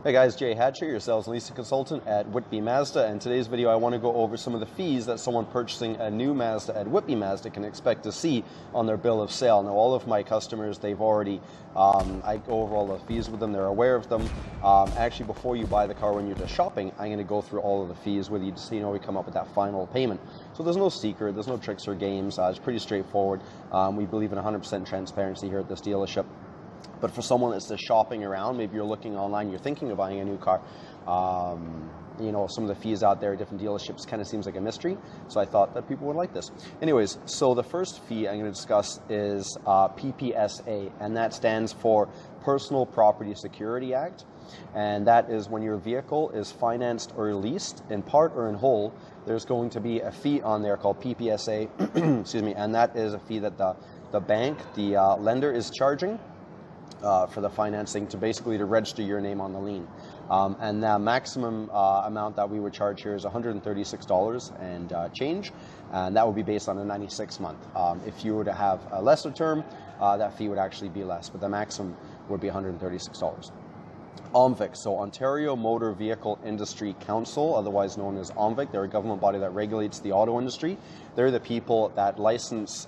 Hey guys, Jay Hatcher, your sales and leasing consultant at Whitby Mazda, and today's video I want to go over some of the fees that someone purchasing a new Mazda at Whitby Mazda can expect to see on their bill of sale. Now all of my customers, they've already, I go over all the fees with them, they're aware of them. Actually, before you buy the car when you're just shopping, I'm going to go through all of the fees with you just so you know we come up with that final payment. So there's no secret, there's no tricks or games, it's pretty straightforward. We believe in 100% transparency here at this dealership. But for someone that's just shopping around, maybe you're looking online, you're thinking of buying a new car, you know, some of the fees out there, different dealerships, kind of seems like a mystery. So I thought that people would like this. Anyways, so the first fee I'm going to discuss is PPSA, and that stands for Personal Property Security Act. And that is when your vehicle is financed or leased in part or in whole, there's going to be a fee on there called PPSA, excuse me, and that is a fee that the bank, the lender is charging for the financing to basically to register your name on the lien. And the maximum amount that we would charge here is $136 and change, and that would be based on a 96 month. If you were to have a lesser term, that fee would actually be less, but the maximum would be $136. OMVIC, so Ontario Motor Vehicle Industry Council, otherwise known as OMVIC, they're a government body that regulates the auto industry. They're the people that license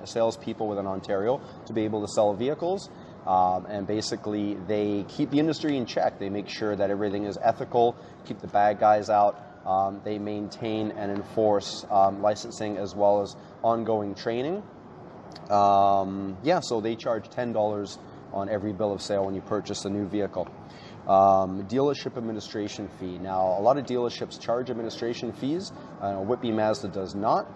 salespeople within Ontario to be able to sell vehicles. And basically they keep the industry in check. They make sure that everything is ethical, keep the bad guys out. They maintain and enforce licensing as well as ongoing training. Yeah, so they charge $10 on every bill of sale when you purchase a new vehicle. Dealership administration fee. Now, a lot of dealerships charge administration fees. Whitby Mazda does not.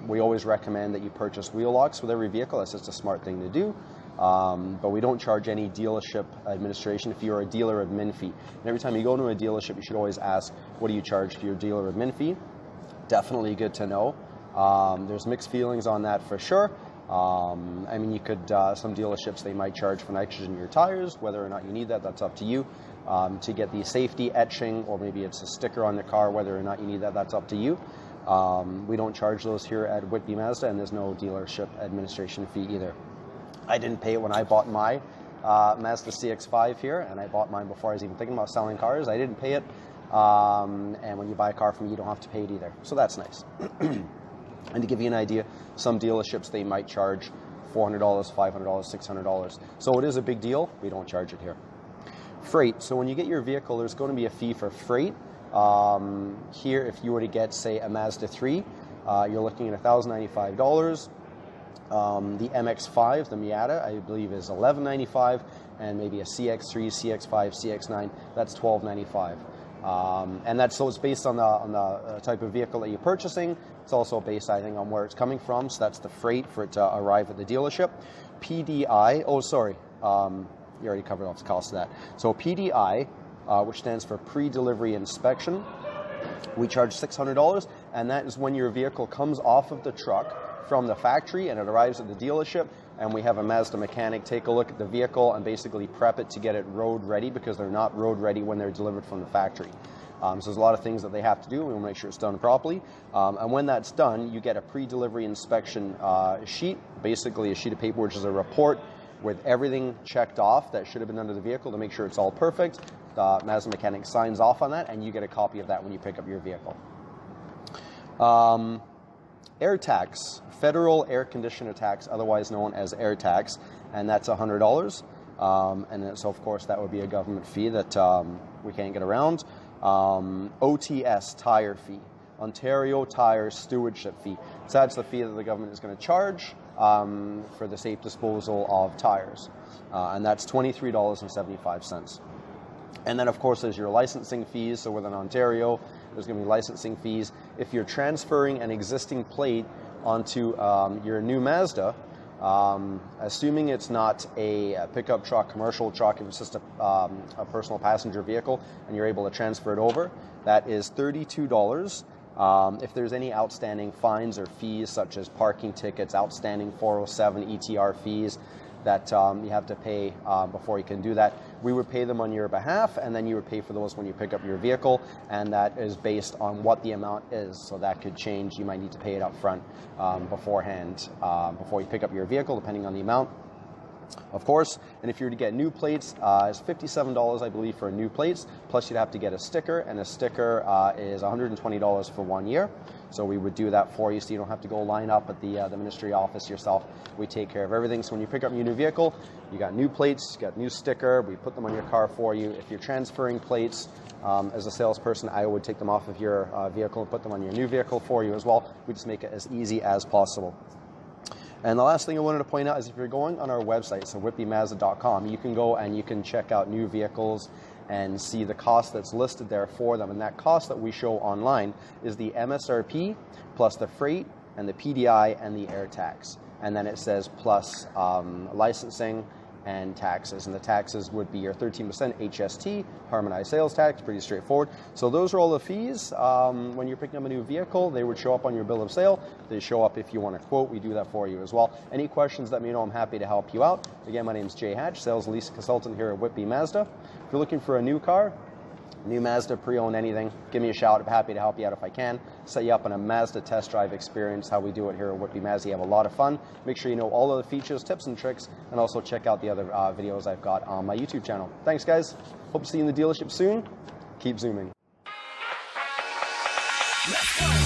We always recommend that you purchase wheel locks with every vehicle. That's just a smart thing to do. But we don't charge any dealership administration fee or a dealer admin fee. And every time you go to a dealership, you should always ask, what do you charge for your dealer admin fee? Definitely good to know. There's mixed feelings on that for sure. I mean, you could, some dealerships, they might charge for nitrogen in your tires. Whether or not you need that, that's up to you. To get the safety etching, or maybe it's a sticker on the car, whether or not you need that, that's up to you. We don't charge those here at Whitby Mazda, and there's no dealership administration fee either. I didn't pay it when I bought my Mazda CX-5 here, and I bought mine before I was even thinking about selling cars. I didn't pay it, and when you buy a car from me, you don't have to pay it either. So that's nice. And to give you an idea, some dealerships, they might charge $400, $500, $600. So it is a big deal. We don't charge it here. Freight. So when you get your vehicle, there's going to be a fee for freight. Here, if you were to get, say, a Mazda 3, you're looking at $1,095. The MX-5, the Miata, I believe is $1,195, and maybe a CX-3, CX-5, CX-9, that's $1,295. And that's, so it's based on the type of vehicle that you're purchasing. It's also based, I think, on where it's coming from. So that's the freight for it to arrive at the dealership. PDI, oh sorry, you already covered off the cost of that. So PDI, which stands for pre-delivery inspection, we charge $600, and that is when your vehicle comes off of the truck from the factory and it arrives at the dealership, and we have a Mazda mechanic take a look at the vehicle and basically prep it to get it road ready, because they're not road ready when they're delivered from the factory. So there's a lot of things that they have to do. We want to make sure it's done properly. And when that's done, you get a pre-delivery inspection sheet, basically a sheet of paper which is a report with everything checked off that should have been under the vehicle to make sure it's all perfect. The Mazda mechanic signs off on that, and you get a copy of that when you pick up your vehicle. Air tax, federal air conditioner tax, otherwise known as air tax, and that's $100. And then, so of course that would be a government fee that we can't get around. OTS Tire Fee, Ontario Tire Stewardship Fee. So that's the fee that the government is going to charge for the safe disposal of tires, and that's $23.75. And then, of course, there's your licensing fees. So within Ontario, there's going to be licensing fees. If you're transferring an existing plate onto your new Mazda, assuming it's not a pickup truck, commercial truck, if it's just a personal passenger vehicle, and you're able to transfer it over, that is $32. If there's any outstanding fines or fees, such as parking tickets, outstanding 407 ETR fees, that you have to pay before you can do that, we would pay them on your behalf, and then you would pay for those when you pick up your vehicle, and that is based on what the amount is. So that could change. You might need to pay it up front beforehand before you pick up your vehicle, depending on the amount. of course. And if you were to get new plates, it's $57, I believe, for new plates. Plus, you'd have to get a sticker, and a sticker is $120 for 1 year. So we would do that for you, so you don't have to go line up at the ministry office yourself. We take care of everything. So when you pick up your new vehicle, you got new plates, you got new sticker. We put them on your car for you. If you're transferring plates, as a salesperson, I would take them off of your vehicle and put them on your new vehicle for you as well. We just make it as easy as possible. And the last thing I wanted to point out is if you're going on our website, so whitbymazda.com, you can go and you can check out new vehicles and see the cost that's listed there for them. And that cost that we show online is the MSRP plus the freight and the PDI and the air tax. And then it says plus licensing and taxes. And the taxes would be your 13% HST, harmonized sales tax, pretty straightforward. So those are all the fees. When you're picking up a new vehicle, they would show up on your bill of sale. They show up if you want a quote. We do that for you as well. Any questions, let me know. I'm happy to help you out. Again, my name is Jay Hatch, sales lease consultant here at Whitby Mazda. If you're looking for a new car, new Mazda, pre-owned, anything, give me a shout. I'm happy to help you out if I can. Set you up on a Mazda test drive experience, how we do it here at Whitby Mazda. You have a lot of fun. Make sure you know all of the features, tips, and tricks, and also check out the other videos I've got on my YouTube channel. Thanks, guys. Hope to see you in the dealership soon. Keep zooming. Let's go.